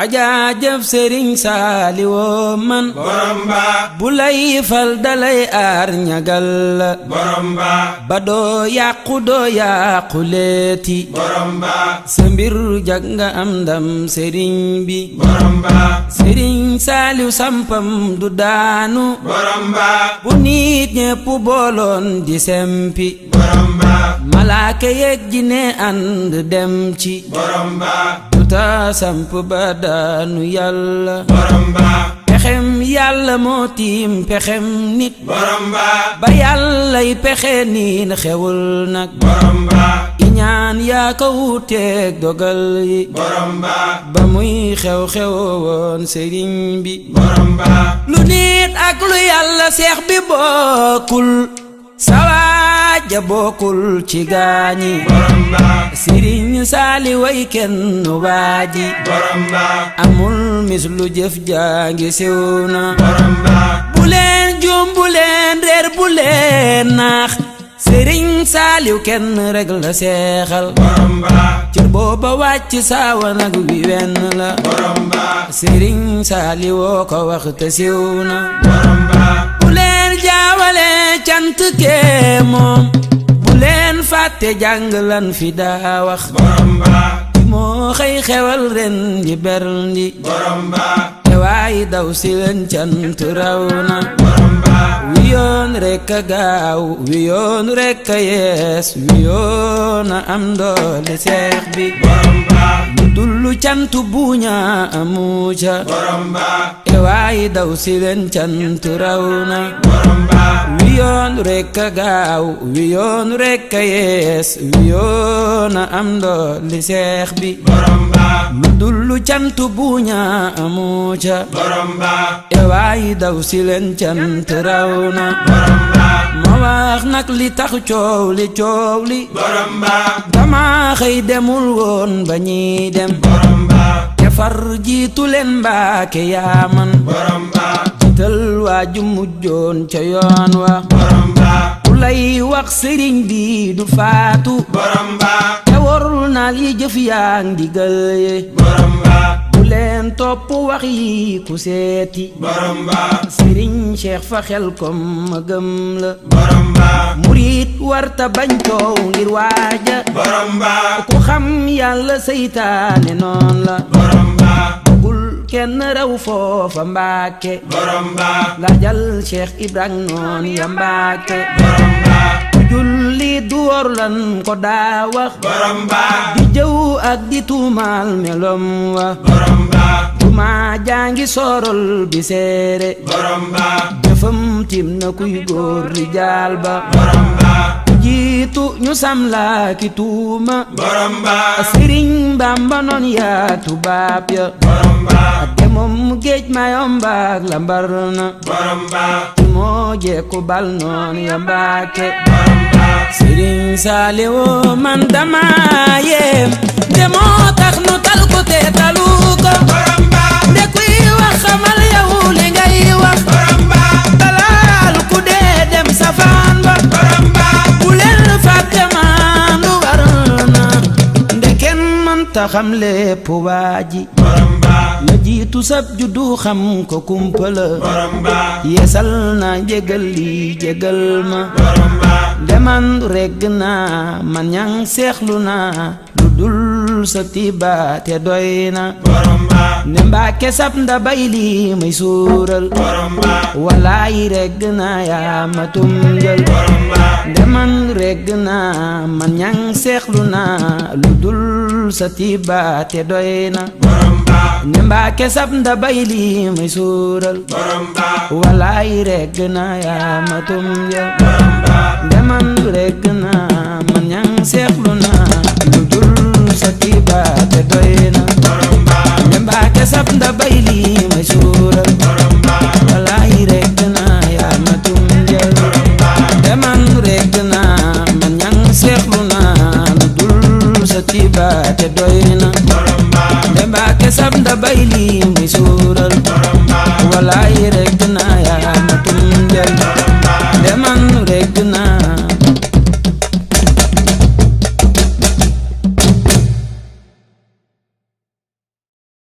ajaajëf sëriñ Saaliwu man borom ba bu lay fal dalay aar ñagal la borom ba ba doo yàqu leeti borom ba sa mbir jag nga am ndam sëriñ bi borom ba sëriñ Saaliw sampam du daanu borom ba bu nit ñépp booloon di sempi borom ba malaaka yeeg jinne ànd dem ci borom ba duta samp ba daanu yàlla borom ba pexem yàlla moo tiim pexem nit borom ba ba yàllay pexe niin xewul nag borom ba iñaan yaa ko wuteeg dogal yi borom ba ba muy xew-xewoon sëriñ bi borom ba lu nit ak lu yàlla seex bi bokkul sawaaja bokkul ci gaañi borom ba sëriñ Saali way kenn waaji borom ba amul mis lu jëf jaangi siw na borom ba bu leen juum bu leen reer bu leen naax sëriñ Saaliw kenn rek la seexal borom ba cër booba wàcc saawa nag wi wenn la borom ba sëriñ Saaliwoo ko wax te siw na borom ba bu leen jaawale cant kee moom bu leen fàtte jàng lan fi daa wax borom ba moo xëy xewal ren di berndi borom ba te waay daw si leen cant raw na borom ba wi yoon rekk a gaaw wi yoon rekk a yees wi yoon a am doole seex bi borom ba lu dullu cant buuña amu ca borom ba te waay daw si leen cant raw na borom ba wi yoon rekk a gaaw wi yoon rekk a yees wi yoon a am doole seex bi borom ba lu dullu cant buuña amu ca borom ba te waay daw si leen cant raw na borom ba ma wax nag li tax coow li borom ba dama xëy demul woon ba ñiy dem borom ba te far jiitu leen Mbàkke yaa man borom ba jiital waa ju mujjoon ca yoon wa borom ba ku lay wax sëriñ bi du faatu borom ba te warul naal yi jëf yaa ndigal ye borom ba bu leen topp wax yi ku seeti borom ba sëriñ Cheikh fa xel kom ma gëm la borom ba murit warta bañ coow ngir waaja borom ba ku xam yàlla seytaane noon la borom ba bëggul kenn raw foofa Mbàkke borom ba laajal Cheikh Ibrahima noon ya Mbàkke borom ba julli du wor lan ko daa wax borom ba di jëw ak di tuumaal melom wa borom ba duma jaangi sorol bi seere borom ba jëfam tim na kuy góor rijaal ba borom ba jiitu ñu sam la ki tuuma borom ba sëriñ Bamba noon yaa tubaab ya borom ba te moom géej ma yombaak la mbar na borom ba moo jekku bal noon ya Mbàkke borom ba sëriñ Saaliwu man dama yéem te moo tax nu tal ko te talu ko borom ba nde kuy wax xamal yow li ngay wax borom ba dalal ku dee dem safaan ba borom ba bu leen fàtte maandu war na nde kenn mënta xam lépp waa ji borom ba la jiitu sab juddu xam ko kumpala borom ba yeesal na jégal li jégal ma borom ba deman regg naa man ñang seexlu naa lu dul sa tiba te doy na borom ba ne Mbàkke sab nda bay li may suural borom ba walaay regg naa yaa ma tumjal borom ba deman regg naa man ñang seexlu naa lu dul sa tiba te doy na borom ba ne Mbàkke sab nda bay li may suural borom ba walaay regg naa yaa ma tumjal borom ba deman regg naa man ñang seexlu naa lu dul sa tiba te doy na